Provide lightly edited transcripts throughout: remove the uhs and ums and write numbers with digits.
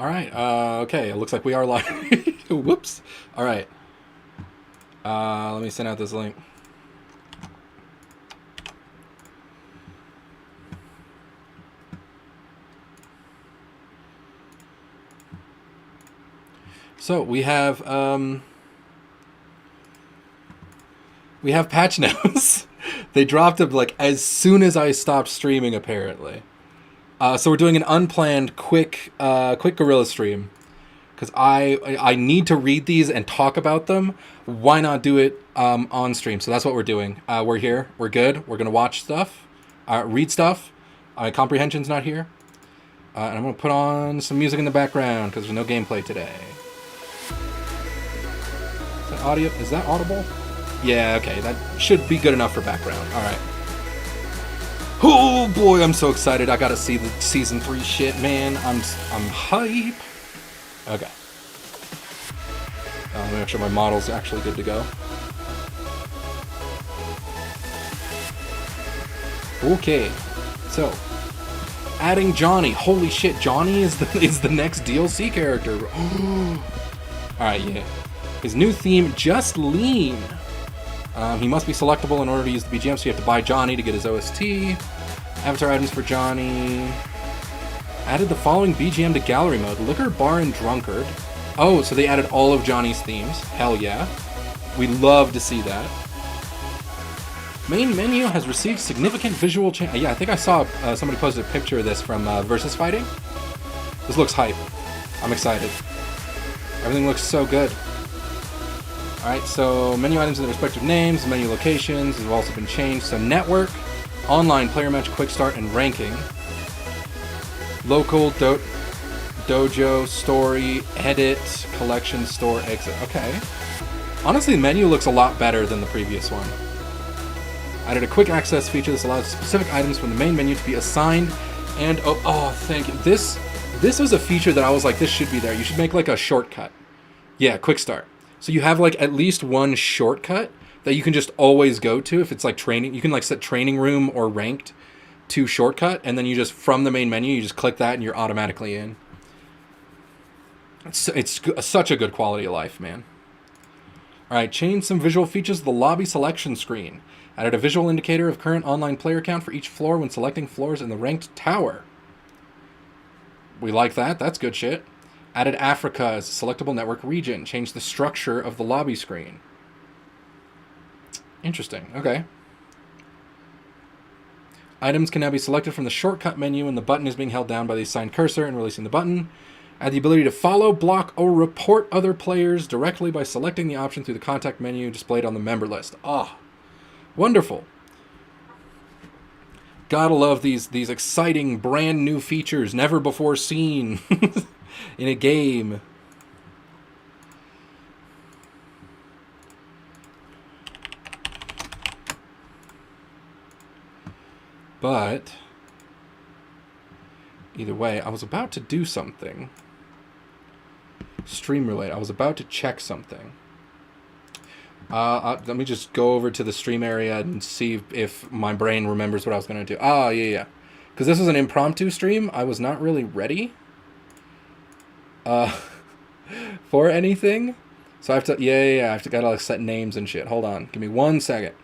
All right. Okay. It looks like we are live. Whoops. All right. Let me send out this link. So we have patch notes. They dropped them like as soon as I stopped streaming, apparently. So we're doing an unplanned, quick gorilla stream because I need to read these and talk about them. Why not do it on stream? So that's what we're doing. We're here. We're good. We're gonna watch stuff, read stuff. Comprehension's not here, and I'm gonna put on some music in the background because there's no gameplay today. Is that audio? Is that audible? Yeah. Okay. That should be good enough for background. All right. Oh boy, I'm so excited. I gotta see the season 3 shit, man. I'm hype. Okay. Let me make sure my model's actually good to go. Okay. So, adding Johnny. Holy shit, Johnny is the next DLC character. Alright, yeah. His new theme, Just Lean. He must be selectable in order to use the BGM, so you have to buy Johnny to get his OST. Avatar items for Johnny. Added the following BGM to gallery mode. Liquor, Bar, and Drunkard. Oh, so they added all of Johnny's themes. Hell yeah. We love to see that. Main menu has received significant visual change. Yeah, I think I saw somebody posted a picture of this from Versus Fighting. This looks hype. I'm excited. Everything looks so good. Alright, so menu items in their respective names, menu locations have also been changed. So network, online, player match, quick start, and ranking. Local, dojo, story, edit, collection, store, exit. Okay. Honestly, the menu looks a lot better than the previous one. Added a quick access feature. This allows specific items from the main menu to be assigned and... Oh, thank you. This was a feature that I was like, this should be there. You should make like a shortcut. Yeah, quick start. So you have like at least one shortcut that you can just always go to if it's like training. You can like set training room or ranked to shortcut, and then you just, from the main menu, you just click that and you're automatically in. It's such a good quality of life, man. Alright, change some visual features of the lobby selection screen. Added a visual indicator of current online player count for each floor when selecting floors in the ranked tower. We like that. That's good shit. Added Africa as a selectable network region. Changed the structure of the lobby screen. Interesting. Okay. Items can now be selected from the shortcut menu when the button is being held down by the assigned cursor and releasing the button. Add the ability to follow, block, or report other players directly by selecting the option through the contact menu displayed on the member list. Ah, wonderful. Gotta love these exciting brand new features never before seen in a game. But either way, I was about to do something. Stream related. I was about to check something. Let me just go over to the stream area and see if my brain remembers what I was going to do. Ah, yeah. Because this was an impromptu stream. I was not really ready for anything. So I have to, I have to gotta like set names and shit. Hold on. Give me 1 second.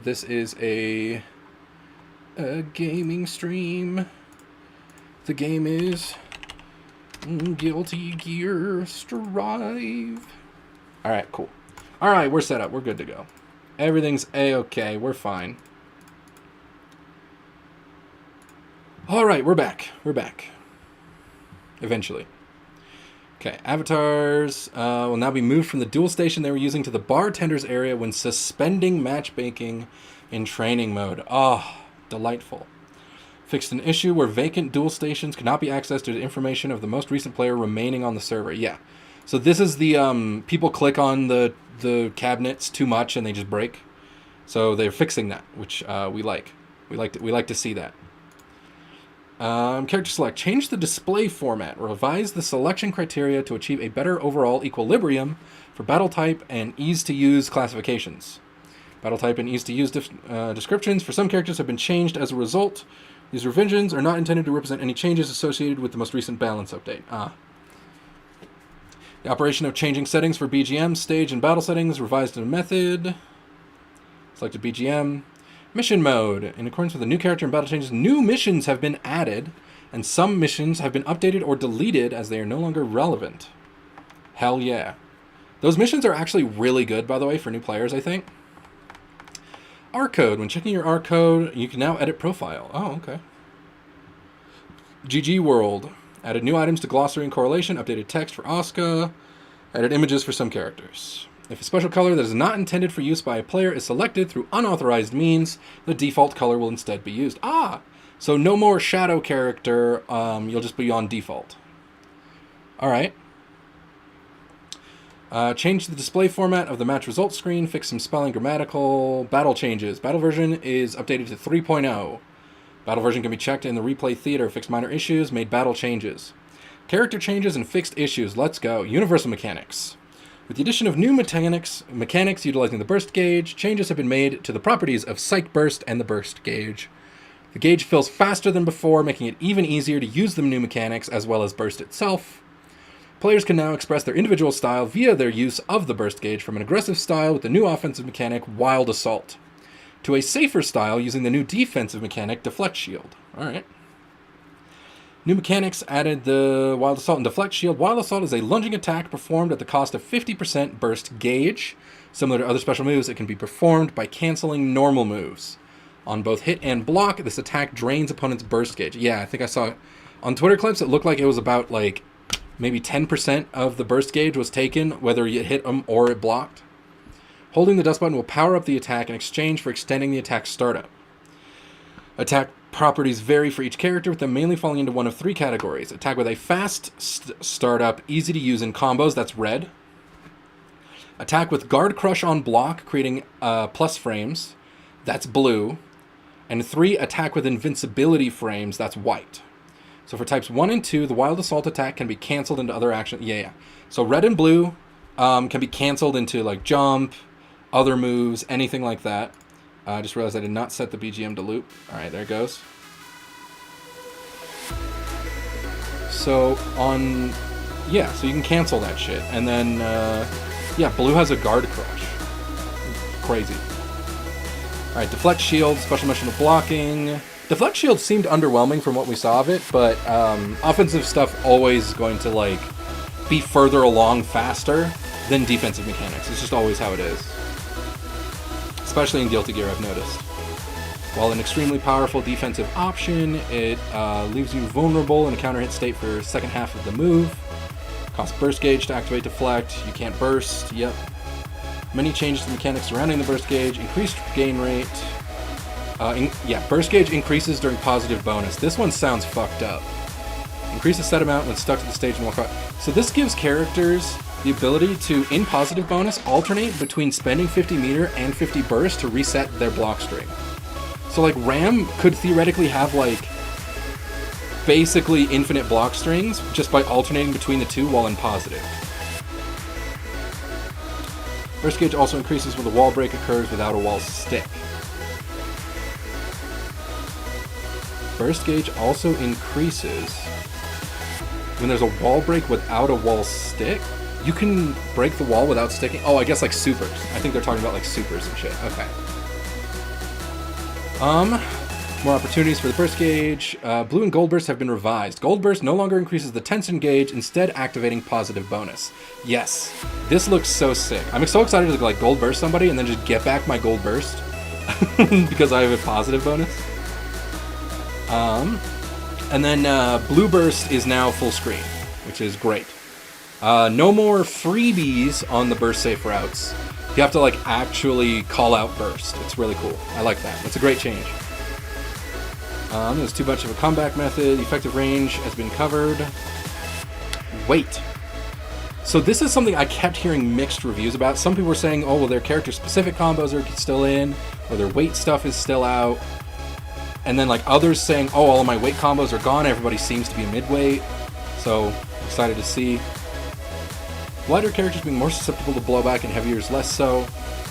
This is a gaming stream. The game is Guilty Gear Strive. Alright, cool. Alright, we're set up. We're good to go. Everything's A-okay. We're fine. Alright, we're back. We're back. Eventually. Okay, avatars will now be moved from the dual station they were using to the bartender's area when suspending matchmaking in training mode. Ah, delightful. Fixed an issue where vacant dual stations could not be accessed due to information of the most recent player remaining on the server. Yeah. So this is the, people click on the cabinets too much and they just break. So they're fixing that, which we like. We like to see that. Character select. Change the display format. Revise the selection criteria to achieve a better overall equilibrium for battle type and ease to use classifications. Battle type and ease to use descriptions for some characters have been changed as a result. These revisions are not intended to represent any changes associated with the most recent balance update. The operation of changing settings for BGM, stage, and battle settings revised in a method. Selected BGM. Mission mode. In accordance with the new character and battle changes, new missions have been added, and some missions have been updated or deleted as they are no longer relevant. Hell yeah. Those missions are actually really good, by the way, for new players, I think. R code. When checking your R code, you can now edit profile. Oh, okay. GG World. Added new items to glossary and correlation, updated text for Asuka, added images for some characters. If a special color that is not intended for use by a player is selected through unauthorized means, the default color will instead be used. So no more shadow character, you'll just be on default. Alright. Change the display format of the match results screen, fix some spelling grammatical, battle changes. Battle version is updated to 3.0. Battle version can be checked in the replay theater, fixed minor issues, made battle changes. Character changes and fixed issues, let's go. Universal mechanics. With the addition of new mechanics utilizing the burst gauge, changes have been made to the properties of Psych Burst and the burst gauge. The gauge fills faster than before, making it even easier to use the new mechanics as well as burst itself. Players can now express their individual style via their use of the burst gauge, from an aggressive style with the new offensive mechanic Wild Assault to a safer style using the new defensive mechanic Deflect Shield. Alright. New mechanics added the Wild Assault and Deflect Shield. Wild Assault is a lunging attack performed at the cost of 50% burst gauge. Similar to other special moves, it can be performed by canceling normal moves. On both hit and block, this attack drains opponent's burst gauge. Yeah, I think I saw it on Twitter clips. It looked like it was about like maybe 10% of the burst gauge was taken, whether you hit them or it blocked. Holding the dust button will power up the attack in exchange for extending the attack startup. Attack properties vary for each character, with them mainly falling into one of three categories. Attack with a fast startup, easy to use in combos, that's red. Attack with guard crush on block, creating plus frames, that's blue. And 3, attack with invincibility frames, that's white. So for types 1 and 2, the Wild Assault attack can be canceled into other actions. Yeah. So red and blue can be canceled into like jump, other moves, anything like that. I just realized I did not set the BGM to loop. Alright, there it goes. So so you can cancel that shit. And then, blue has a guard crush. Crazy. Alright, Deflect Shield, special mission of blocking. Deflect Shield seemed underwhelming from what we saw of it, but offensive stuff always going to like be further along faster than defensive mechanics. It's just always how it is. Especially in Guilty Gear, I've noticed. While an extremely powerful defensive option, it leaves you vulnerable in a counter hit state for the second half of the move. Costs burst gauge to activate Deflect. You can't burst. Yep. Many changes to the mechanics surrounding the burst gauge. Increased gain rate. Burst gauge increases during positive bonus. This one sounds fucked up. Increase the set amount when stuck to the stage and walk out. So this gives characters the ability to, in positive bonus, alternate between spending 50 meter and 50 burst to reset their block string. So like Ram could theoretically have like basically infinite block strings just by alternating between the two while in positive. Burst gauge also increases when the wall break occurs without a wall stick. Burst gauge also increases when there's a wall break without a wall stick. You can break the wall without sticking. Oh, I guess like supers. I think they're talking about like supers and shit. Okay. More opportunities for the burst gauge. Blue and gold burst have been revised. Gold burst no longer increases the tension gauge, instead activating positive bonus. Yes, this looks so sick. I'm so excited to like gold burst somebody and then just get back my gold burst because I have a positive bonus. And then blue burst is now full screen, which is great. No more freebies on the burst safe routes. You have to like actually call out burst. It's really cool. I like that. It's a great change. There's too much of a comeback method. Effective range has been covered. Wait. So this is something I kept hearing mixed reviews about. Some people were saying, oh, well, their character-specific combos are still in, or their weight stuff is still out. And then like others saying, oh, all of my weight combos are gone. Everybody seems to be midweight. So excited to see. Lighter characters being more susceptible to blowback and heaviers less so.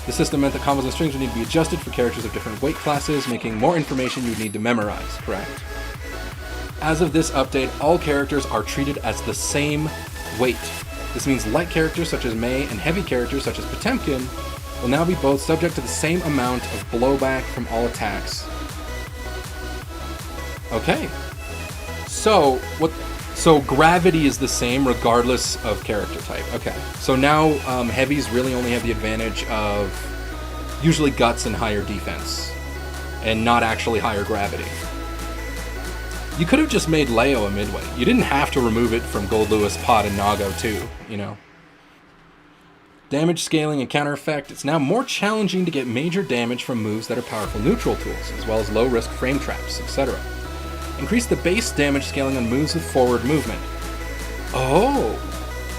The system meant that combos and strings would need to be adjusted for characters of different weight classes, making more information you would need to memorize, correct? As of this update, all characters are treated as the same weight. This means light characters such as May and heavy characters such as Potemkin will now be both subject to the same amount of blowback from all attacks. Okay. So gravity is the same regardless of character type. Okay. So now heavies really only have the advantage of usually guts and higher defense, and not actually higher gravity. You could have just made Leo a midway. You didn't have to remove it from Gold Lewis, Pod, and Nago too, you know. Damage scaling and counter effect. It's now more challenging to get major damage from moves that are powerful neutral tools, as well as low-risk frame traps, etc. Increase the base damage scaling on moves with forward movement. Oh!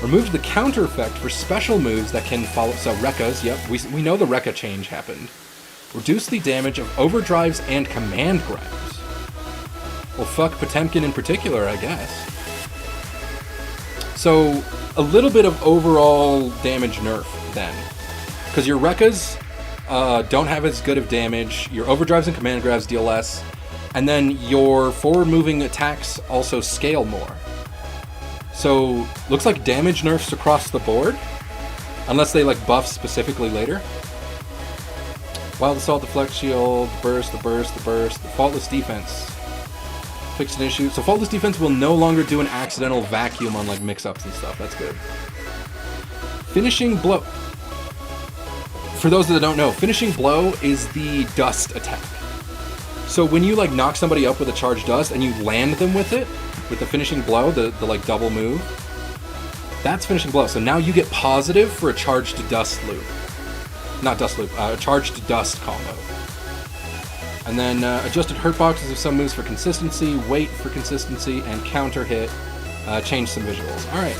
Removed the counter effect for special moves that can follow... So Rekkas, yep, we know the Rekka change happened. Reduce the damage of overdrives and command grabs. Well, fuck Potemkin in particular, I guess. So, a little bit of overall damage nerf, then. Because your Rekkas don't have as good of damage, your overdrives and command grabs deal less, and then your forward-moving attacks also scale more. So, looks like damage nerfs across the board, unless they, like, buff specifically later. Wild Assault, the Flex Shield, the Burst, the Faultless Defense. Fixed an issue. So Faultless Defense will no longer do an accidental vacuum on like mix-ups and stuff. That's good. Finishing Blow. For those that don't know, Finishing Blow is the dust attack. So when you like knock somebody up with a charged dust and you land them with it, with the Finishing Blow, the like double move, that's Finishing Blow. So now you get positive for a charged dust loop. Not dust loop, charged dust combo. And then adjusted hurt boxes of some moves for consistency, weight for consistency, and counter hit. Change some visuals. Alright.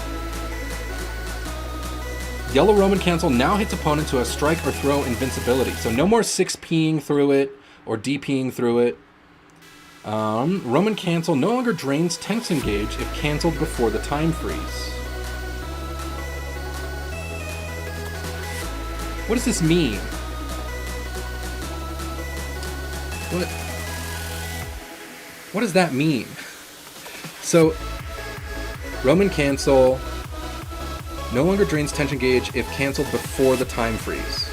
Yellow Roman Cancel now hits opponents who have strike or throw invincibility. So no more 6P'ing through it or DP'ing through it. Roman Cancel no longer drains tension gauge if cancelled before the time freeze. What does this mean? What does that mean? So, Roman Cancel no longer drains tension gauge if cancelled before the time freeze.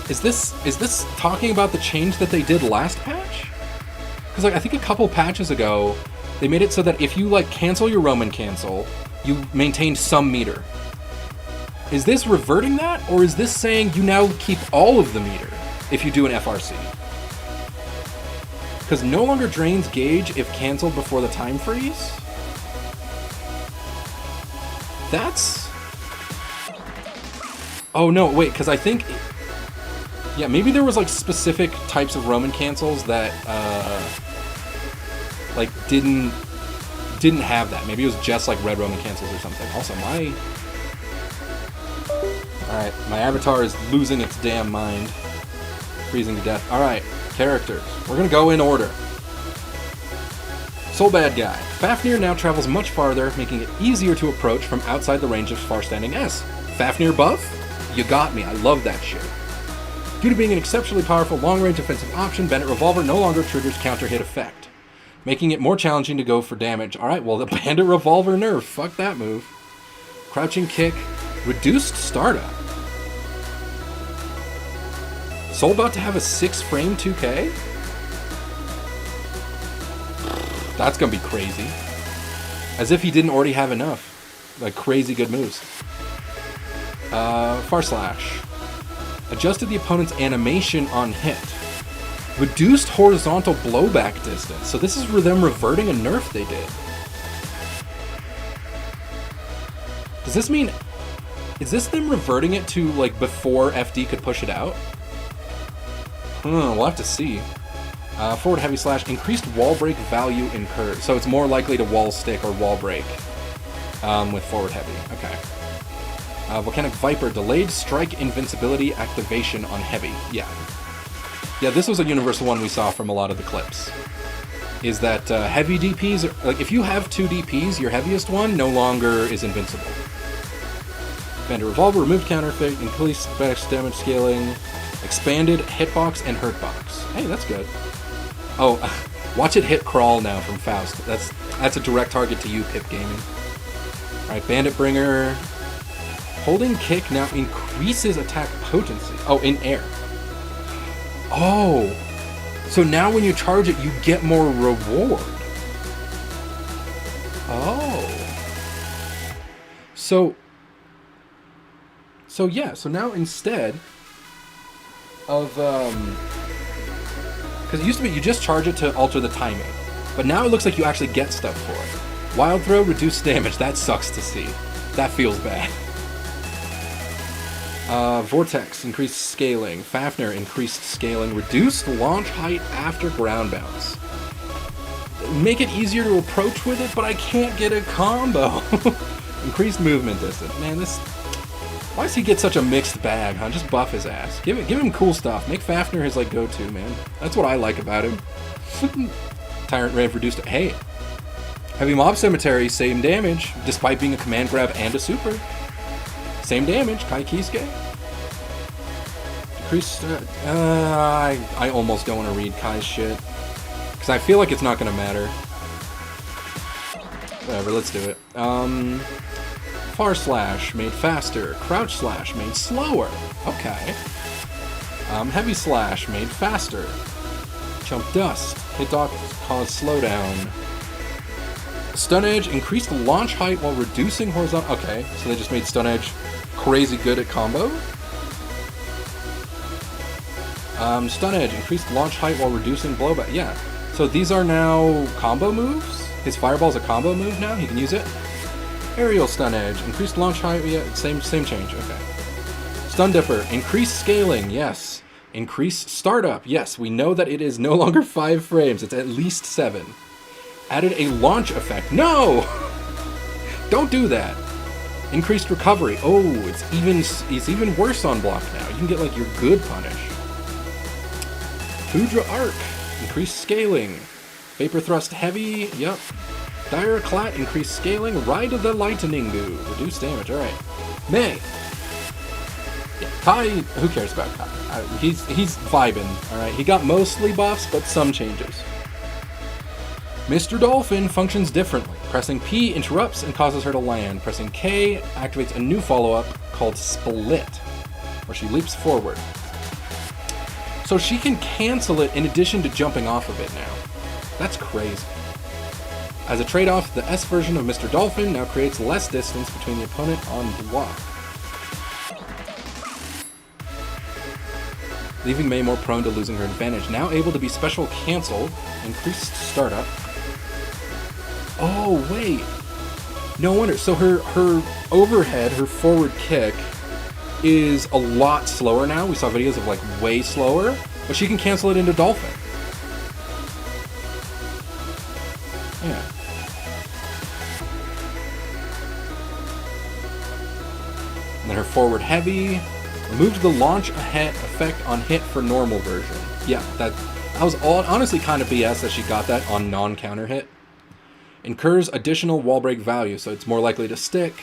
Is this talking about the change that they did last patch? Because like I think a couple patches ago, they made it so that if you like cancel your Roman Cancel, you maintain some meter. Is this reverting that, or is this saying you now keep all of the meter if you do an FRC? Because no longer drains gauge if cancelled before the time freeze? That's... Oh no, wait, because I think... Yeah, maybe there was like specific types of Roman cancels that like didn't have that. Maybe it was just like red Roman cancels or something. Also, Alright, my avatar is losing its damn mind. Freezing to death. Alright, characters. We're gonna go in order. Soul Bad Guy. Fafnir now travels much farther, making it easier to approach from outside the range of far-standing S. Fafnir buff? You got me. I love that shit. Due to being an exceptionally powerful long-range offensive option, Bennett Revolver no longer triggers counter-hit effect, making it more challenging to go for damage. Alright, well, the Bandit Revolver nerf. Fuck that move. Crouching Kick. Reduced startup. Soul about to have a 6-frame 2K? That's gonna be crazy. As if he didn't already have enough. Like, crazy good moves. Far Slash. Adjusted the opponent's animation on hit. Reduced horizontal blowback distance. So this is them reverting a nerf they did. Does this mean... Is this them reverting it to, like, before FD could push it out? We'll have to see. Forward Heavy Slash. Increased wall break value incurred. So it's more likely to wall stick or wall break with Forward Heavy. Okay. Volcanic Viper. Delayed strike invincibility activation on Heavy. Yeah. Yeah, this was a universal one we saw from a lot of the clips. is that heavy DPs, like if you have 2 DPs, your heaviest one no longer is invincible. Bandit Revolver, removed counterfeit, increased best damage scaling, expanded hitbox and hurtbox. Hey, that's good. Oh, watch it hit crawl now from Faust. That's a direct target to you, Pip Gaming. Alright, Bandit Bringer. Holding kick now increases attack potency. Oh, in air. Oh. So now when you charge it, you get more reward. Oh. So yeah, so now instead of, because it used to be you just charge it to alter the timing, but now it looks like you actually get stuff for it. Wild Throw, reduced damage, that sucks to see. That feels bad. Vortex, increased scaling. Fafnir, increased scaling. Reduced launch height after ground bounce. Make it easier to approach with it, but I can't get a combo. Increased movement distance. Man, this... Why does he get such a mixed bag, huh? Just buff his ass. Give him cool stuff. Make Fafnir his, like, go-to, man. That's what I like about him. Tyrant Rev reduced... Hey. Heavy Mob Cemetery, same damage, despite being a command grab and a super. Same damage, Kai Kisuke. Decreased... I almost don't want to read Kai's shit. Because I feel like it's not going to matter. Whatever, let's do it. Far Slash, made faster. Crouch Slash, made slower. Okay. Heavy Slash, made faster. Jump Dust. Hit Dock, cause slowdown. Stun Edge, increased launch height while reducing horizontal... Okay, so they just made Stun Edge crazy good at combo. Stun Edge, increased launch height while reducing blowback. Yeah, so these are now combo moves? His Fireball's a combo move now? He can use it? Aerial Stun Edge, increased launch height, yeah, same change, okay. Stun Dipper, increased scaling, yes. Increased startup, yes, we know that it is no longer 5 frames, it's at least 7. Added a launch effect, no! Don't do that. Increased recovery, oh, it's even worse on block now. You can get like your good punish. Hudra Arc, increased scaling. Vapor Thrust Heavy, yep. Dire Clat, increased scaling. Ride of the Lightning Goo, reduced damage, alright. May. Yeah, Kai, who cares about Kai? He's vibing, alright. He got mostly buffs, but some changes. Mr. Dolphin functions differently. Pressing P interrupts and causes her to land. Pressing K activates a new follow-up called Split, where she leaps forward. So she can cancel it in addition to jumping off of it now. That's crazy. As a trade-off, the S version of Mr. Dolphin now creates less distance between the opponent on block, leaving May more prone to losing her advantage. Now able to be special cancelled, increased startup. Oh, wait. No wonder. So her overhead, her forward kick, is a lot slower now. We saw videos of, like, way slower, but she can cancel it into Dolphin. Yeah. And then her forward heavy, removed the launch effect on hit for normal version. Yeah, that was honestly kind of BS that she got that on non-counter hit. Incurs additional wall break value, so it's more likely to stick.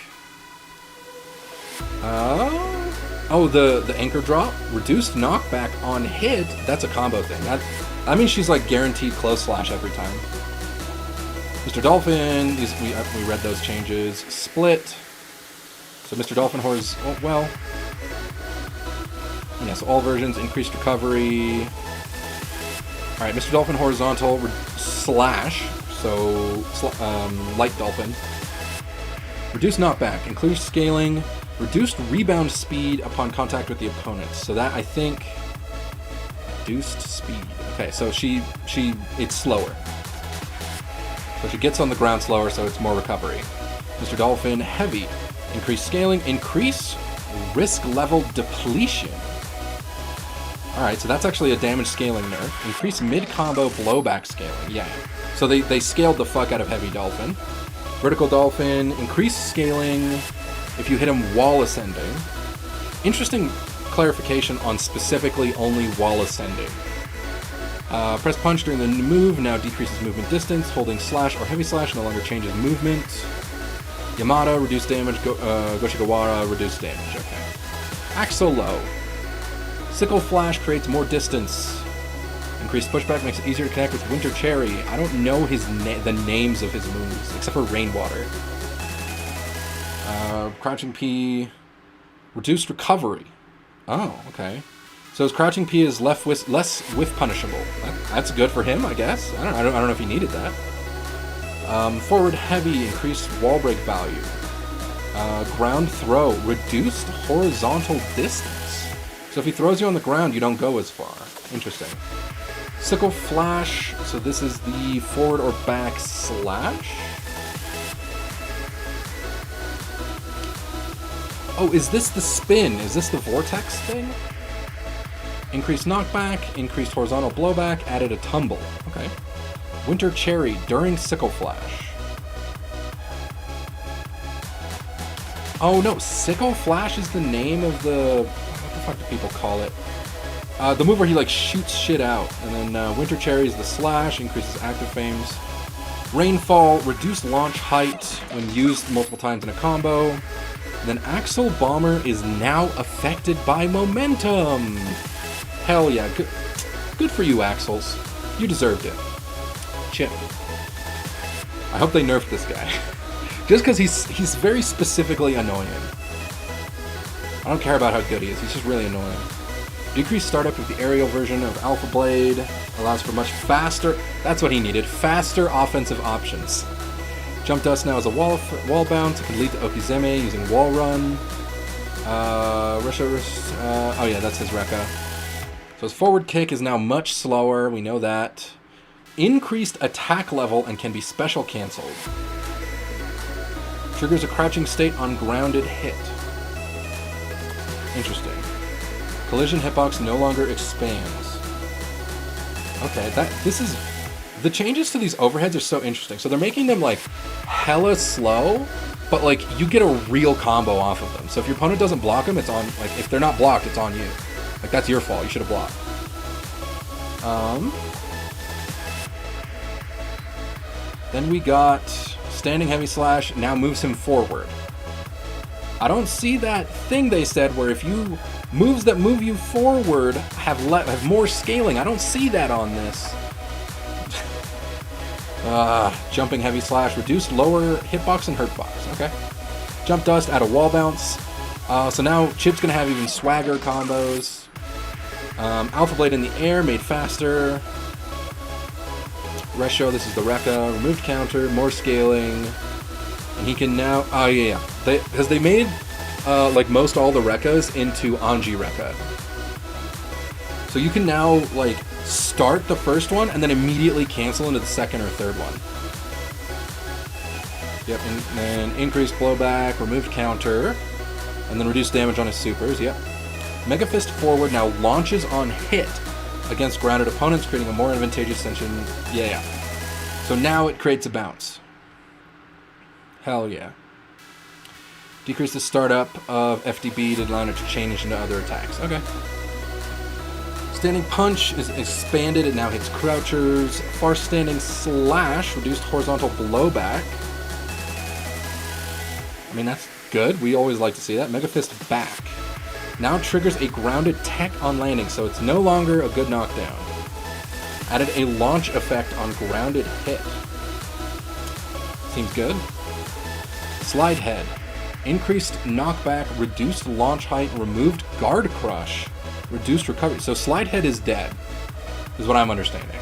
Oh, the anchor drop, reduced knockback on hit. That's a combo thing. That means she's like guaranteed close slash every time. Mr. Dolphin, we read those changes. Split. So Mr. Dolphin Horse, oh, well, yeah, so all versions, increased recovery. Alright, Mr. Dolphin Horizontal, slash, so Light Dolphin. Reduced knockback, increased scaling, reduced rebound speed upon contact with the opponent. So that, I think, reduced speed. Okay, so it's slower. So she gets on the ground slower, so it's more recovery. Mr. Dolphin, heavy. Increase scaling. Increase risk level depletion. Alright, so that's actually a damage scaling nerf. Increase mid-combo blowback scaling. Yeah. So they scaled the fuck out of Heavy Dolphin. Vertical Dolphin. Increase scaling if you hit him while ascending. Interesting clarification on specifically only while ascending. Press punch during the move now decreases movement distance. Holding slash or heavy slash no longer changes movement. Yamada, reduce damage. Goshigawara, reduce damage. Okay. Axel low. Sickle flash creates more distance. Increased pushback makes it easier to connect with Winter Cherry. I don't know the names of his moves, except for Rainwater. Crouching P. Reduced recovery. Oh, okay. So his Crouching P is less whiff punishable. That's good for him, I guess. I don't know if he needed that. Forward heavy, increased wall break value. Ground throw, reduced horizontal distance. So if he throws you on the ground, you don't go as far. Interesting. Sickle flash, so this is the forward or back slash. Oh, is this the spin? Is this the vortex thing? Increased knockback, increased horizontal blowback, added a tumble. Okay. Winter Cherry during Sickle Flash. Oh no, Sickle Flash is the name of the... What the fuck do people call it? The move where he like shoots shit out. And then Winter Cherry is the slash, increases active frames. Rainfall, reduced launch height when used multiple times in a combo. Then Axel Bomber is now affected by momentum. Hell yeah, good for you, Axels. You deserved it. Chip. I hope they nerfed this guy. Just because he's very specifically annoying. I don't care about how good he is, he's just really annoying. Decreased startup with the aerial version of Alpha Blade. Allows for much faster... That's what he needed. Faster offensive options. Jump Dust now is a wall bounce. It can lead to Okizeme using Wall Run. Oh yeah, that's his Rekka. So his forward kick is now much slower. We know that. Increased attack level and can be special cancelled. Triggers a crouching state on grounded hit. Interesting. Collision hitbox no longer expands. Okay, this is... The changes to these overheads are so interesting. So they're making them, like, hella slow, but, like, you get a real combo off of them. So if your opponent doesn't block them, it's on... Like, if they're not blocked, it's on you. Like, that's your fault. You should have blocked. Then we got Standing Heavy Slash now moves him forward. I don't see that thing they said where if you... Moves that move you forward have more scaling. I don't see that on this. Jumping Heavy Slash, reduced lower hitbox and hurtbox. Okay. Jump Dust, add a wall bounce. So now Chip's gonna have even swagger combos. Alpha Blade in the air, made faster. Resho, this is the Rekka. Removed counter, more scaling. And he can now... Oh, yeah. Because they made, like, most all the Rekkas into Anji Rekka. So you can now, like, start the first one and then immediately cancel into the second or third one. Yep, and then increased blowback, removed counter, and then reduced damage on his supers, yep. Mega Fist forward now launches on hit against grounded opponents, creating a more advantageous tension. Yeah. So now it creates a bounce. Hell yeah. Decrease the startup of FDB to allow it to change into other attacks. Okay. Standing Punch is expanded. It now hits crouchers. Far Standing Slash, reduced horizontal blowback. I mean, that's good. We always like to see that. Mega Fist back. Now triggers a grounded tech on landing, so it's no longer a good knockdown. Added a launch effect on grounded hit. Seems good. Slide Head. Increased knockback, reduced launch height, removed guard crush, reduced recovery. So Slide Head is dead, is what I'm understanding.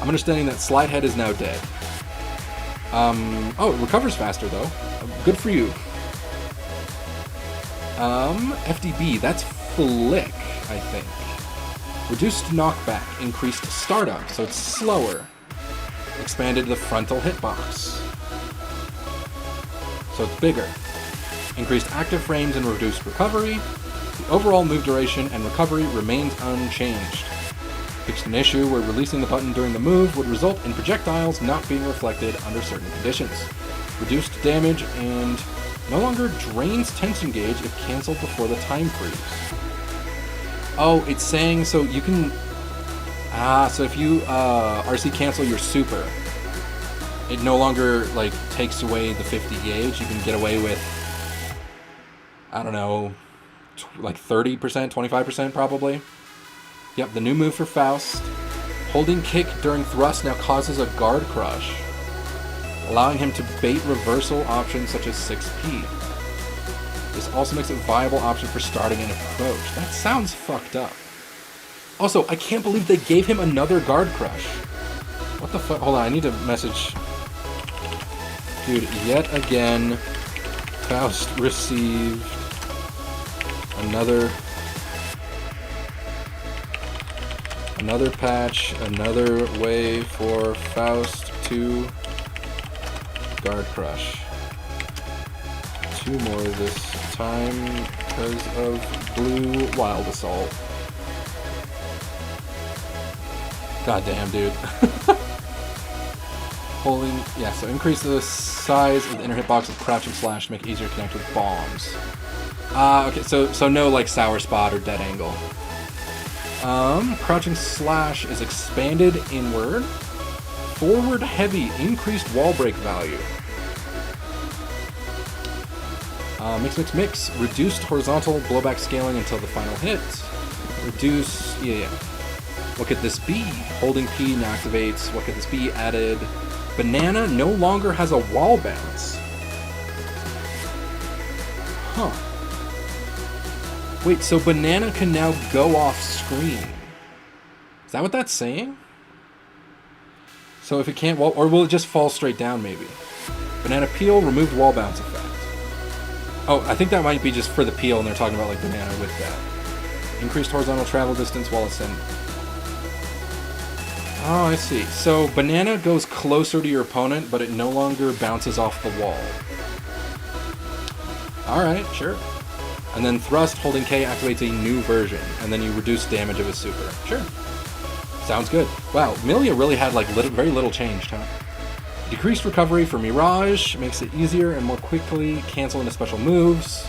I'm understanding that Slide Head is now dead. Oh, it recovers faster, though. Good for you. FDB, that's Flick, I think. Reduced knockback, increased startup, so it's slower. Expanded the frontal hitbox. So it's bigger. Increased active frames and reduced recovery. The overall move duration and recovery remains unchanged. Fixed an issue where releasing the button during the move would result in projectiles not being reflected under certain conditions. Reduced damage and no longer drains tension gauge if cancelled before the time freeze. Oh, it's saying so you can... Ah, so if you RC cancel your super, it no longer like takes away the 50 gauge. You can get away with, I don't know, like 30%, 25% probably. Yep, the new move for Faust. Holding kick during thrust now causes a guard crush, allowing him to bait reversal options such as 6P. This also makes it a viable option for starting an approach. That sounds fucked up. Also, I can't believe they gave him another guard crush. What the fuck? Hold on, I need to message. Dude, yet again, Faust received another patch, another way for Faust to guard crush. 2 more this time because of Blue Wild Assault. God damn, dude. Holding, yeah, so increase the size of the inner hitbox of crouching slash to make it easier to connect with bombs. Okay, so no like sour spot or dead angle. Crouching slash is expanded inward. Forward heavy, increased wall break value. Mix. Reduced horizontal blowback scaling until the final hit. Reduce, yeah. What could this be? Holding P now activates. What could this be? Added. Banana no longer has a wall bounce. Huh. Wait, so Banana can now go off screen. Is that what that's saying? So if it can't wall, or will it just fall straight down maybe? Banana peel, removed wall bounce effect. Oh, I think that might be just for the peel and they're talking about like Banana with that. Increased horizontal travel distance while ascending. Oh, I see. So Banana goes closer to your opponent, but it no longer bounces off the wall. Alright, sure. And then thrust, holding K activates a new version, and then you reduce damage of his super. Sure. Sounds good. Wow, Milia really had like very little changed, huh? Decreased recovery for Mirage makes it easier and more quickly cancel into special moves.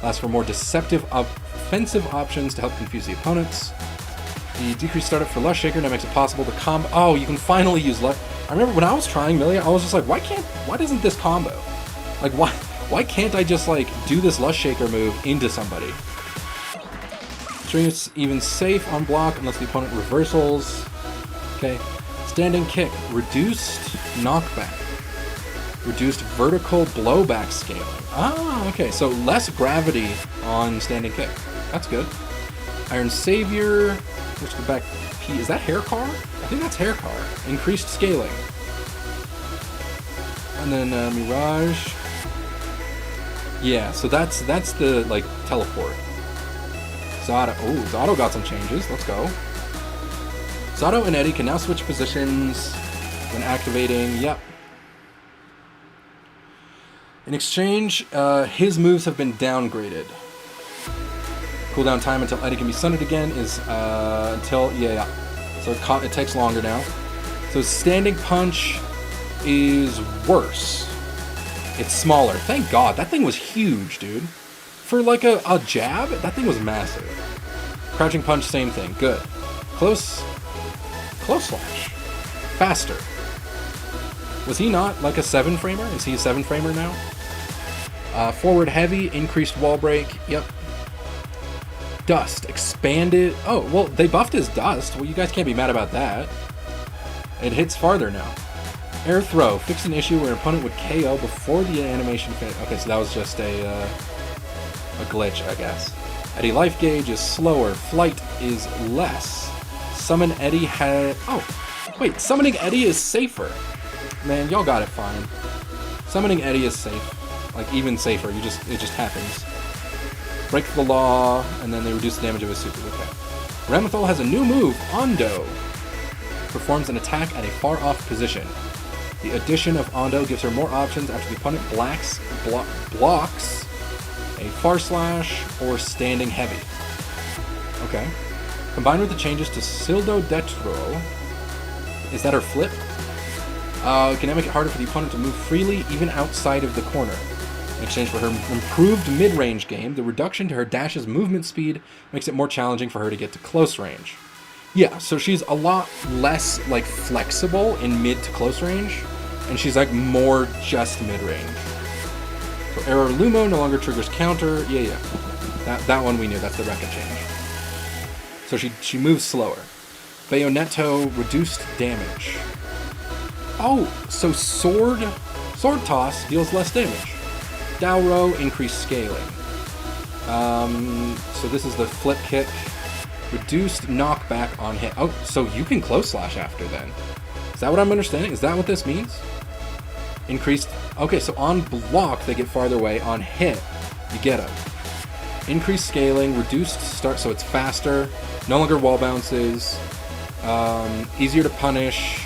Allows for more deceptive offensive options to help confuse the opponents. The decreased startup for Lush Shaker now makes it possible to combo. Oh, you can finally use Lush. I remember when I was trying Milia, I was just like, why doesn't this combo? Like, why can't I just like do this Lush Shaker move into somebody? Ensuring it's even safe on block unless the opponent reversals. Okay. Standing kick. Reduced knockback. Reduced vertical blowback scaling. Ah, okay. So less gravity on standing kick. That's good. Iron Savior. Which the back P. Is that hair car? I think that's hair car. Increased scaling. And then Mirage. Yeah, so that's the like teleport. Zato. Oh, Zato got some changes. Let's go. Zato and Eddie can now switch positions when activating. Yep. In exchange, his moves have been downgraded. Cooldown time until Eddie can be sundered again is until So it takes longer now. So standing punch is worse. It's smaller. Thank God. That thing was huge, dude. For like a jab, that thing was massive. Crouching punch, same thing. Good. Close slash. Faster. Was he not like a 7-framer? Is he a 7-framer now? Forward heavy, increased wall break. Yep. Dust. Expanded. Oh, well, they buffed his dust. Well, you guys can't be mad about that. It hits farther now. Air throw. Fix an issue where an opponent would KO before the animation finished. Okay, so that was just a glitch, I guess. Eddie life gauge is slower. Flight is less. Summon Eddie had... Oh, wait. Summoning Eddie is safer. Man, y'all got it fine. Summoning Eddie is safe. Like, even safer. It just happens. Break the law, and then they reduce the damage of his super. Okay. Ramethal has a new move, Ondo. Performs an attack at a far-off position. The addition of Ondo gives her more options after the opponent blocks a far slash or standing heavy. Okay. Combined with the changes to Sildo Detro, is that her flip? Can now make it harder for the opponent to move freely even outside of the corner. In exchange for her improved mid-range game, the reduction to her dash's movement speed makes it more challenging for her to get to close range. Yeah, so she's a lot less like flexible in mid to close range, and she's like more just mid range. So Error Lumo no longer triggers counter. Yeah. That one we knew. That's the Rekka change. So she moves slower. Bayonetto reduced damage. Oh, so sword toss deals less damage. Dauro increased scaling. So this is the flip kick. Reduced knockback on hit. Oh, so you can close slash after then. Is that what I'm understanding? Is that what this means? Increased. Okay, so on block they get farther away. On hit, you get them. Increased scaling, reduced start, so it's faster. No longer wall bounces. Easier to punish,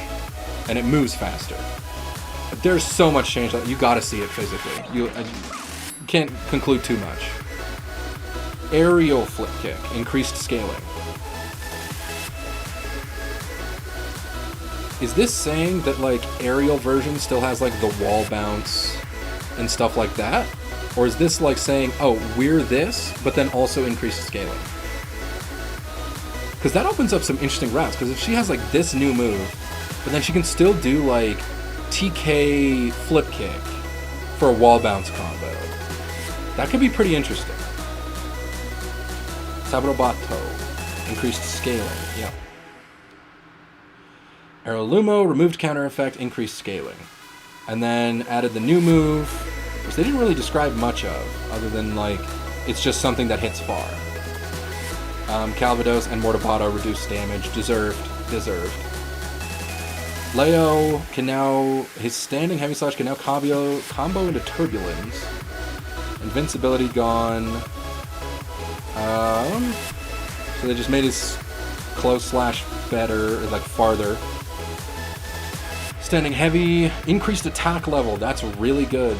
and it moves faster. There's so much change. You gotta see it physically. You can't conclude too much. Aerial flip kick, increased scaling. Is this saying that like aerial version still has like the wall bounce and stuff like that? Or is this like saying, oh, we're this, but then also increased scaling? Because that opens up some interesting routes, because if she has like this new move, but then she can still do like TK flip kick for a wall bounce combo, that could be pretty interesting. Saburobato, increased scaling, yep. Arolumo, removed counter effect, increased scaling. And then added the new move, which they didn't really describe much of, other than like, it's just something that hits far. Calvados and Mortabato reduced damage, deserved. Leo can now, his standing heavy slash can now combo into Turbulence. Invincibility gone. So they just made his close slash better, or like farther. Standing heavy, increased attack level, that's really good.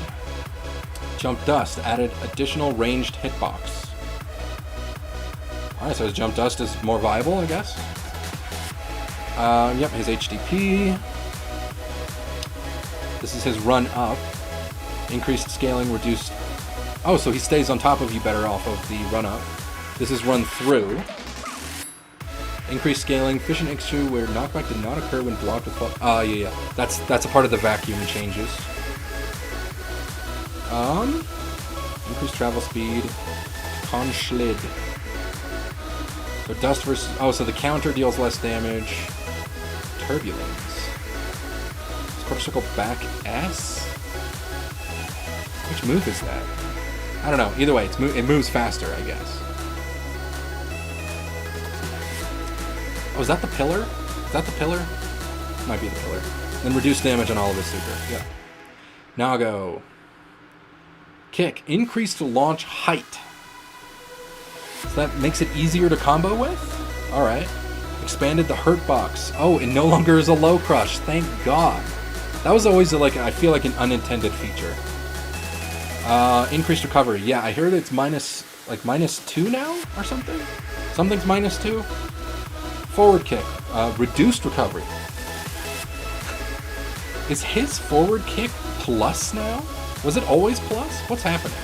Jump Dust, added additional ranged hitbox. Alright, so his Jump Dust is more viable, I guess. Yep, his HDP. This is his run up. Increased scaling, reduced... Oh, so he stays on top of you better off of the run up. This is run through. Increased scaling, Fission Ixu, where knockback did not occur when blocked with... yeah. That's a part of the vacuum changes. Increased travel speed. Conschlid. So Dust versus... Oh, so the counter deals less damage. Turbulence. Scorch Circle back S? Which move is that? I don't know. Either way, it moves faster, I guess. Oh, is that the pillar? Is that the pillar? Might be the pillar. Then reduce damage on all of his super. Yep. Nago. Kick. Increased launch height. So that makes it easier to combo with? Alright. Expanded the hurt box. Oh, it no longer is a low crush. Thank God. That was always like, I feel like an unintended feature. Increased recovery. Yeah, I heard it's -2 now or something? Something's -2. Forward kick. Reduced recovery. Is his forward kick plus now? Was it always plus? What's happening?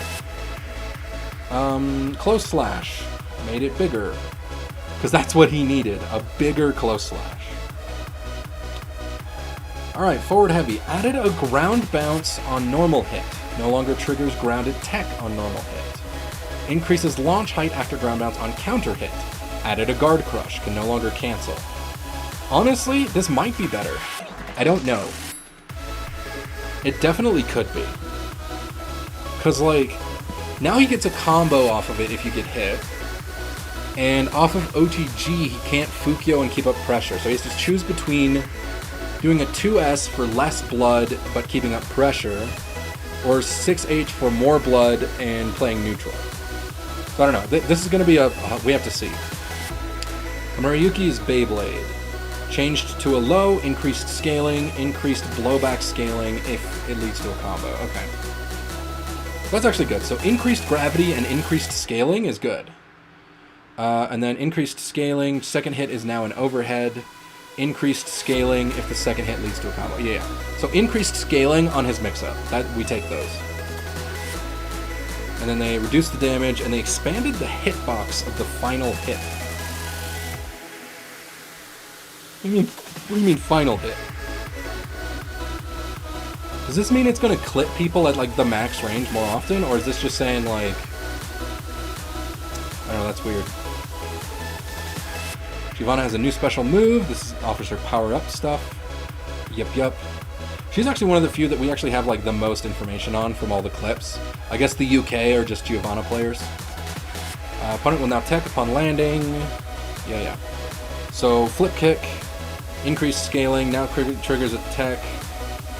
Close slash. Made it bigger. Because that's what he needed. A bigger close slash. Alright, forward heavy. Added a ground bounce on normal hit. No longer triggers grounded tech on normal hit. Increases launch height after ground bounce on counter hit. Added a guard crush. Can no longer cancel. Honestly, this might be better. I don't know. It definitely could be. Because, like, now he gets a combo off of it if you get hit. And off of OTG, he can't Fukyo and keep up pressure. So he has to choose between doing a 2S for less blood but keeping up pressure, or 6H for more blood and playing neutral. So I don't know. This is going to be we have to see. Mariyuki's Beyblade. Changed to a low, increased scaling, increased blowback scaling if it leads to a combo. Okay. That's actually good. So increased gravity and increased scaling is good. And then increased scaling, second hit is now an overhead. Increased scaling if the second hit leads to a combo. Yeah. So increased scaling on his mix-up. We take those. And then they reduced the damage, and they expanded the hitbox of the final hit. What do you mean final hit? Does this mean it's gonna clip people at like the max range more often, or is this just saying like, I don't know, that's weird. Giovanna has a new special move. This offers her power-up stuff. Yep. She's actually one of the few that we actually have like the most information on from all the clips. I guess the UK are just Giovanna players. Opponent will now tech upon landing. Yeah. So flip kick, increased scaling, now triggers a tech,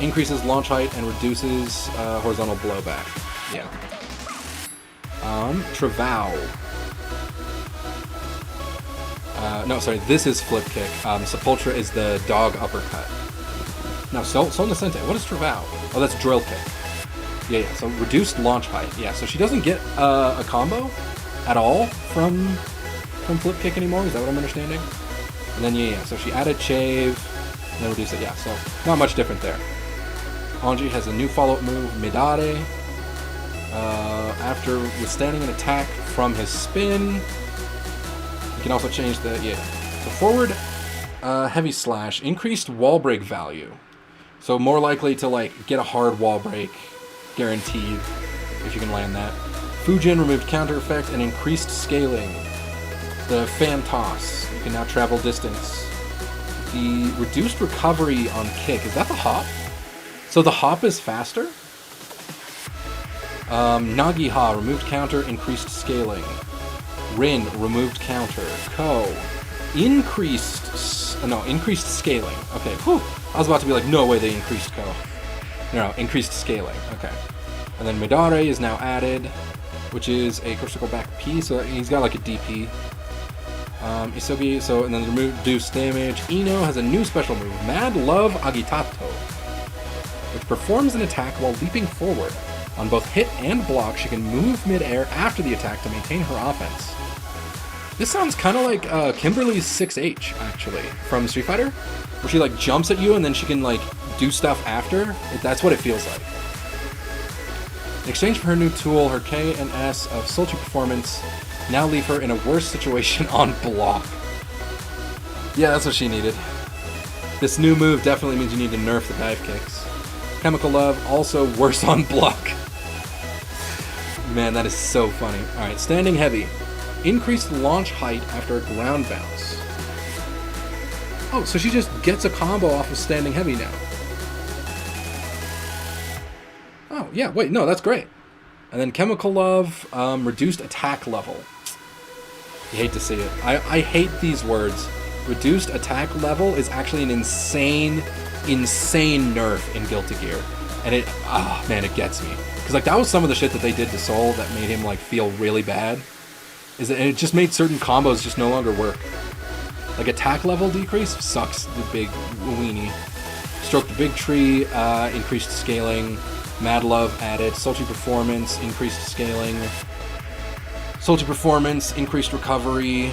increases launch height and reduces horizontal blowback. Yeah. Travau. No, sorry, this is flip kick. Sepultura is the dog uppercut. No, Sol Nascente. What is Travau? Oh, that's drill kick. Yeah. So reduced launch height. Yeah, so she doesn't get a combo at all from flip kick anymore. Is that what I'm understanding? And then yeah. So she added Chave and then reduced it. Yeah, so not much different there. Anji has a new follow-up move, Midare. After withstanding an attack from his spin, you can also change the So forward heavy slash, increased wall break value. So more likely to like get a hard wall break, guaranteed, if you can land that. Fujin removed counter effect and increased scaling. The fan toss, you can now travel distance. The reduced recovery on kick, is that the hop? So the hop is faster? Nagiha removed counter, increased scaling. Rin removed counter. Ko increased scaling. Okay, whew. I was about to be like, no way they increased Ko. No, increased scaling. Okay. And then Midare is now added, which is a critical back P, so he's got like a DP. Isogi, so, and then reduced damage. Ino has a new special move, Mad Love Agitato, which performs an attack while leaping forward. On both hit and block, she can move mid-air after the attack to maintain her offense. This sounds kind of like Kimberly's 6H, actually, from Street Fighter, where she like jumps at you and then she can like do stuff after. That's what it feels like. In exchange for her new tool, her K and S of sultry performance now leave her in a worse situation on block. Yeah, that's what she needed. This new move definitely means you need to nerf the dive kicks. Chemical Love, also worse on block. Man, that is so funny. Alright, standing heavy. Increased launch height after a ground bounce. Oh, so she just gets a combo off of standing heavy now. Oh, yeah, wait, no, that's great. And then Chemical Love, reduced attack level. You hate to see it. I hate these words. Reduced attack level is actually an insane nerf in Guilty Gear. And it gets me. Because like that was some of the shit that they did to Soul that made him like feel really bad. And it just made certain combos just no longer work. Like attack level decrease sucks the big weenie. Stroke the big tree, increased scaling. Mad Love added. Sultry performance, increased scaling. Sultry performance, increased recovery.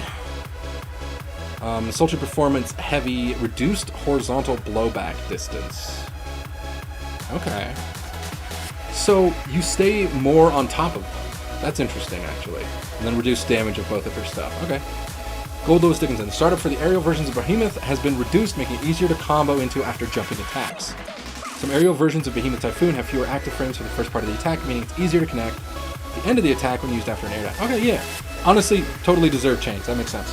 Sultry performance heavy, reduced horizontal blowback distance. Okay. So you stay more on top of them. That's interesting, actually. And then reduce damage of both of her stuff. Okay. Gold Lewis Dickinson. Startup for the aerial versions of Behemoth has been reduced, making it easier to combo into after jumping attacks. Some aerial versions of Behemoth Typhoon have fewer active frames for the first part of the attack, meaning it's easier to connect the end of the attack when used after an air dash. Okay, yeah. Honestly, totally deserved change. That makes sense.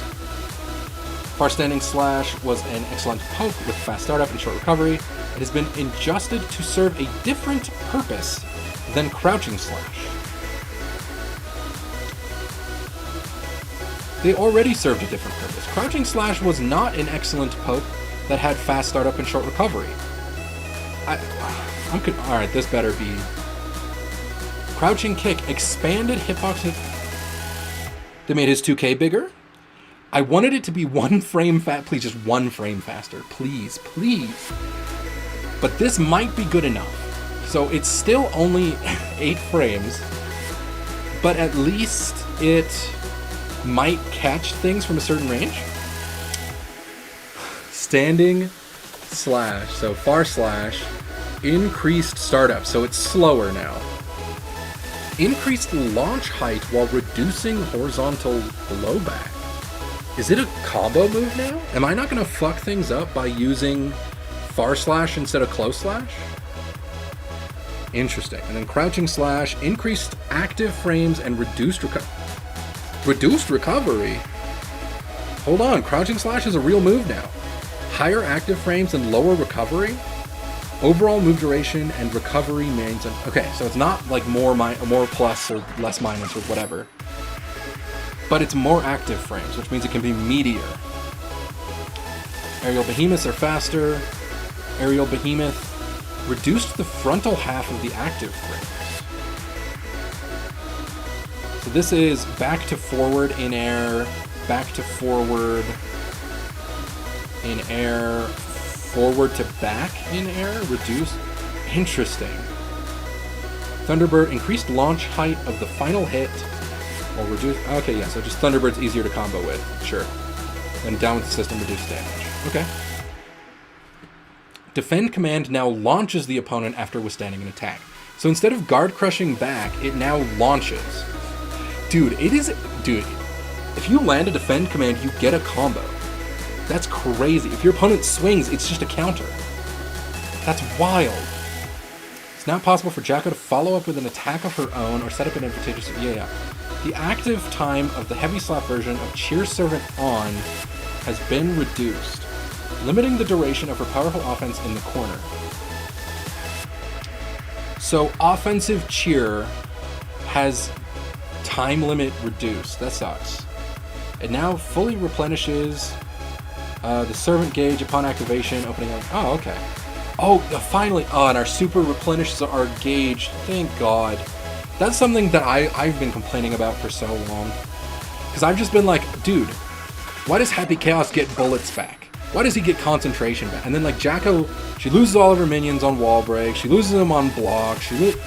Far Standing Slash was an excellent poke with fast startup and short recovery. It has been adjusted to serve a different purpose than Crouching Slash. They already served a different purpose. Crouching Slash was not an excellent poke that had fast startup and short recovery. Alright, this better be... Crouching Kick expanded hitbox... They made his 2K bigger? I wanted it to be one frame please, just one frame faster. Please, please. But this might be good enough. So it's still only 8 frames, but at least it might catch things from a certain range. Standing slash, so far slash, increased startup, so it's slower now. Increased launch height while reducing horizontal blowback. Is it a combo move now? Am I not going to fuck things up by using far slash instead of close slash? Interesting. And then crouching slash, increased active frames and reduced recovery? Hold on, crouching slash is a real move now. Higher active frames and lower recovery? Overall move duration and recovery maintain. Okay, so it's not like more plus or less minus or whatever. But it's more active frames, which means it can be meatier. Aerial behemoths are faster. Aerial behemoth reduced the frontal half of the active frames. So this is back to forward in air, back to forward in air, forward to back in air, reduce. Interesting. Thunderbird increased launch height of the final hit, or reduce. Okay, yeah, so just Thunderbird's easier to combo with, sure. And down with the system, reduce damage. Okay. Defend command now launches the opponent after withstanding an attack. So instead of guard crushing back, it now launches. Dude, if you land a defend command, you get a combo. That's crazy. If your opponent swings, it's just a counter. That's wild. It's now possible for Jacko to follow up with an attack of her own or set up an advantageous... Yeah. The active time of the heavy slap version of Cheer Servant On has been reduced, limiting the duration of her powerful offense in the corner. So offensive cheer has time limit reduced. That sucks. It now fully replenishes the servant gauge upon activation, opening up. Oh, okay. Oh, finally. Oh, and our super replenishes our gauge. Thank God. That's something that I've been complaining about for so long. Because I've just been like, dude, why does Happy Chaos get bullets back? Why does he get concentration back? And then, like, Jacko, she loses all of her minions on wall break. She loses them on block. She just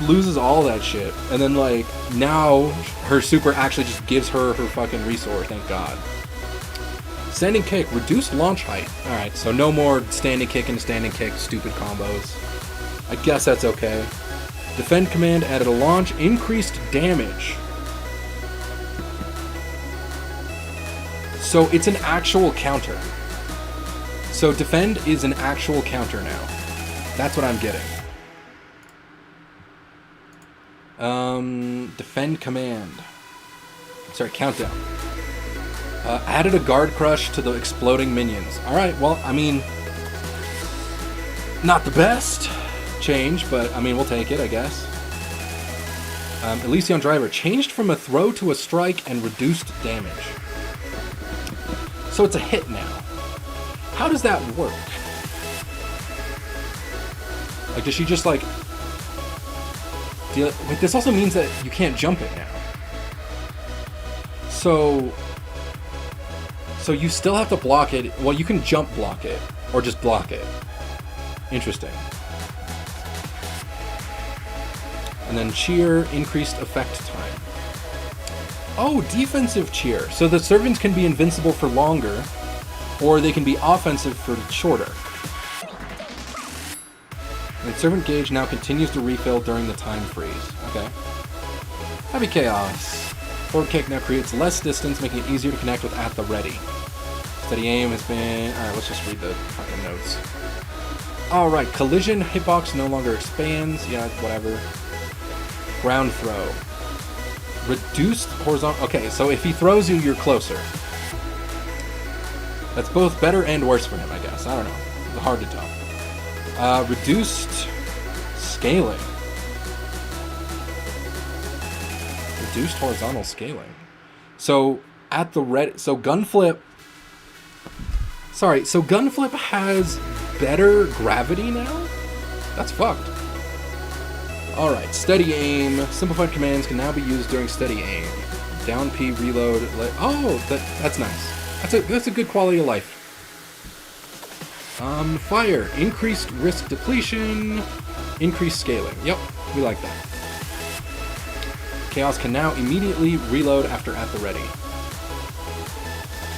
loses all that shit. And then, like, now her super actually just gives her fucking resource, thank God. Standing kick, reduced launch height. Alright, so no more standing kick into standing kick, stupid combos. I guess that's okay. Defend command added a launch, increased damage. So it's an actual counter. So defend is an actual counter now. That's what I'm getting. Defend command. Sorry, countdown. Added a guard crush to the exploding minions. Alright, well, I mean, not the best change, but I mean, we'll take it, I guess. Elysion Driver changed from a throw to a strike and reduced damage. So it's a hit now. How does that work? Like, does she just, like... Wait, this also means that you can't jump it now. So you still have to block it. Well, you can jump block it, or just block it. Interesting. And then cheer, increased effect time. Oh, defensive cheer. So the servants can be invincible for longer, or they can be offensive for shorter. And servant gauge now continues to refill during the time freeze. Okay. Heavy Chaos. Forward kick now creates less distance, making it easier to connect with at the ready. Steady aim has been... Alright, let's just read the fucking notes. Alright, collision hitbox no longer expands. Yeah, whatever. Ground throw. Reduced horizontal... Okay, so if he throws you, you're closer. That's both better and worse for him, I guess. I don't know. It's hard to tell. Reduced scaling. Reduced horizontal scaling. So, at the red... So, Gunflip... Sorry, so Gunflip has better gravity now? That's fucked. Alright, steady aim. Simplified commands can now be used during steady aim. Down P, reload... Oh, that's nice. That's a good quality of life. Fire. Increased risk depletion. Increased scaling. Yep, we like that. Chaos can now immediately reload after at the ready.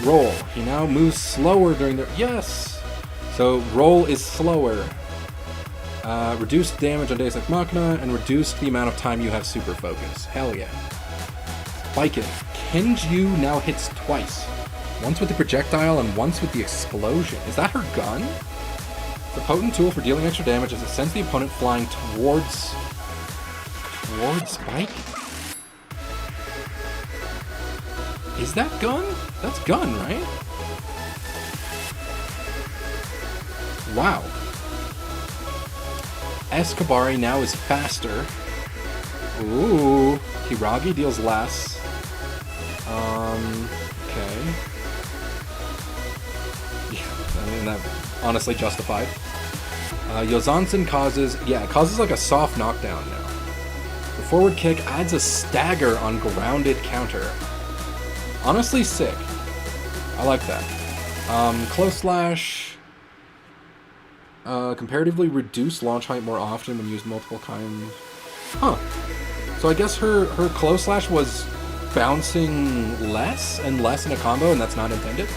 Roll. He now moves slower during the... Yes! So, roll is slower. Reduced damage on Deus Ex Machina, and reduced the amount of time you have super focus. Hell yeah. Baiken. Kenju now hits twice. Once with the projectile and once with the explosion. Is that her gun? The potent tool for dealing extra damage as it sends the opponent flying towards Baiken. Is that gun? That's gun, right? Wow. Escabari now is faster. Ooh. Hiragi deals less. Okay. Yeah, I mean, that honestly justified. Yozansen causes like a soft knockdown now. The forward kick adds a stagger on grounded counter. Honestly sick. I like that. Close slash. Comparatively reduce launch height more often when used multiple times. Huh. So I guess her close slash was bouncing less and less in a combo, and that's not intended.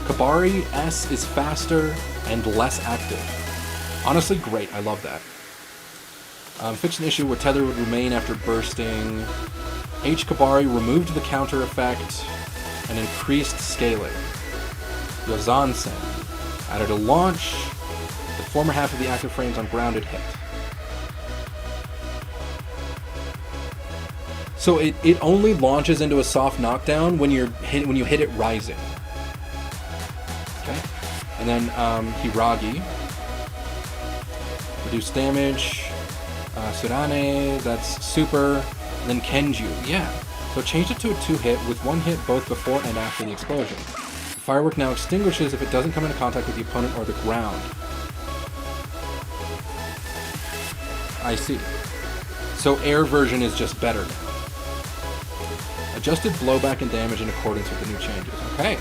Kabari S is faster and less active. Honestly, great. I love that. Fixed an issue where tether would remain after bursting. H. Kabari removed the counter effect and increased scaling. Yozansen added a launch. The former half of the active frames on grounded hit. So it only launches into a soft knockdown when you hit it rising. Okay, and then Hiragi, reduce damage. Surane, that's super. And then Kenju, yeah. So changed it to a 2-hit with 1 hit both before and after the explosion. The firework now extinguishes if it doesn't come into contact with the opponent or the ground. I see. So air version is just better now. Adjusted blowback and damage in accordance with the new changes. Okay.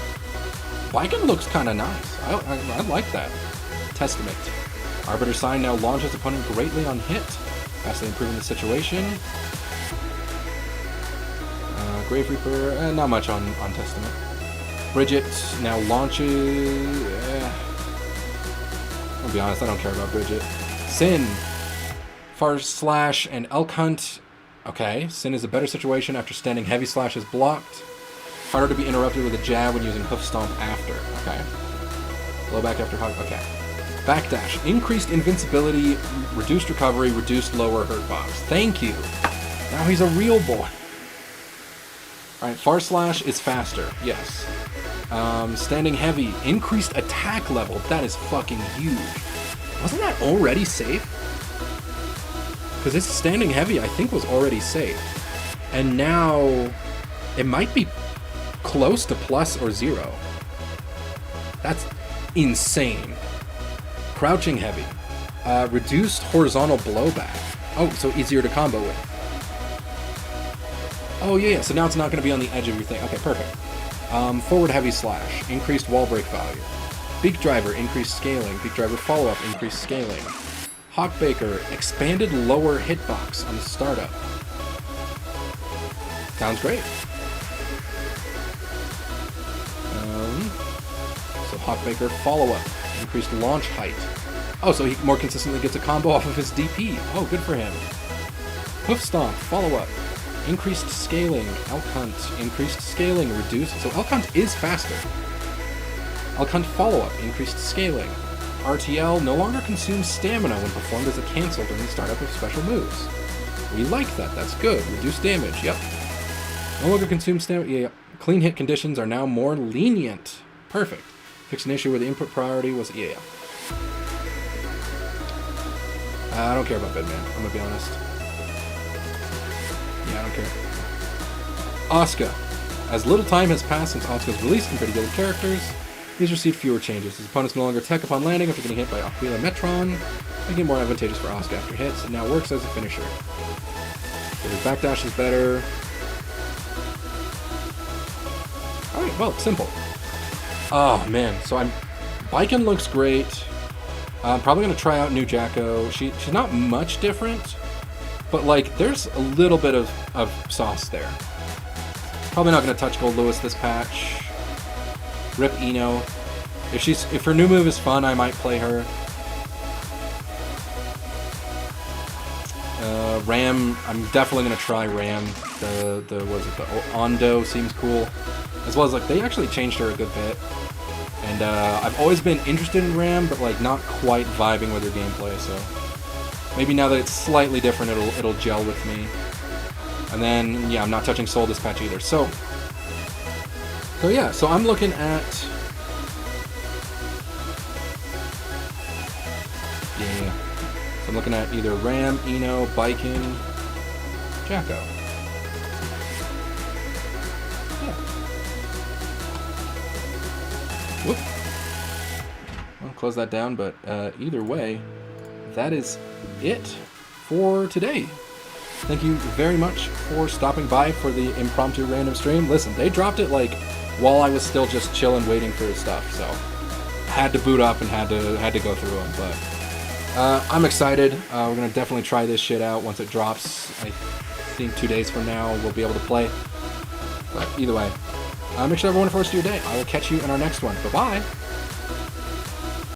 Baiken looks kind of nice. I like that. Testament. Arbiter Sign now launches opponent greatly on hit, vastly improving the situation. Grave Reaper, not much on Testament. Bridget now launches... I'll be honest, I don't care about Bridget. Sin. Far Slash and Elk Hunt. Okay, Sin is a better situation after standing heavy slash is blocked. Harder to be interrupted with a jab when using Hoof Stomp after. Okay. Blowback after hug. Okay. Backdash. Increased invincibility, reduced recovery, reduced lower hurt box. Thank you. Now he's a real boy. Alright, Far Slash is faster. Yes. Standing heavy. Increased attack level. That is fucking huge. Wasn't that already safe? Because this standing heavy, I think, was already safe. And now it might be close to plus or 0. That's insane. Crouching heavy. Reduced horizontal blowback. Oh, so easier to combo with. Oh, yeah, so now it's not going to be on the edge of your thing. Okay, perfect. Forward heavy slash. Increased wall break value. Beak driver, increased scaling. Beak driver follow-up, increased scaling. Hawkbaker, expanded lower hitbox on the startup. Sounds great. So Hawkbaker follow-up, increased launch height. Oh, so he more consistently gets a combo off of his DP. Oh, good for him. Hoof Stomp, follow-up, increased scaling. Elk Hunt, increased scaling, reduced. So Elk Hunt is faster. Elk Hunt follow-up, increased scaling. RTL no longer consumes stamina when performed as a cancel during the startup of special moves. We like that. That's good. Reduced damage. Yep. No longer consumes stamina. Yeah. Clean hit conditions are now more lenient. Perfect. Fix an issue where the input priority was... Yeah. I don't care about Bedman. I'm gonna be honest. Yeah, I don't care. Asuka. As little time has passed since Asuka's release compared to the other characters, he's received fewer changes. His opponents no longer tech upon landing after getting hit by Aquila Metron, making it more advantageous for Asuka after hits, and now works as a finisher. So his backdash is better. Alright, well, simple. Oh, man. So Baiken looks great. I'm probably going to try out New Jacko. She's not much different, but, like, there's a little bit of sauce there. Probably not going to touch Gold Lewis this patch. Rip Eno. If her new move is fun, I might play her. Ram, I'm definitely gonna try Ram. The Ondo seems cool, as well as like they actually changed her a good bit. And I've always been interested in Ram, but like not quite vibing with her gameplay. So maybe now that it's slightly different, it'll gel with me. And then yeah, I'm not touching Soul Dispatch either. So yeah, so I'm looking at yeah. So I'm looking at either Ram, Eno, Baiken, Jacko. Yeah. Whoop. I'll close that down, but either way, that is it for today. Thank you very much for stopping by for the impromptu random stream. Listen, they dropped it like while I was still just chilling, waiting for stuff, so I had to boot up and had to go through them, but I'm excited. We're gonna definitely try this shit out once it drops. I think 2 days from now we'll be able to play. But either way, make sure everyone have a rest of your day. I will catch you in our next one. Bye-bye!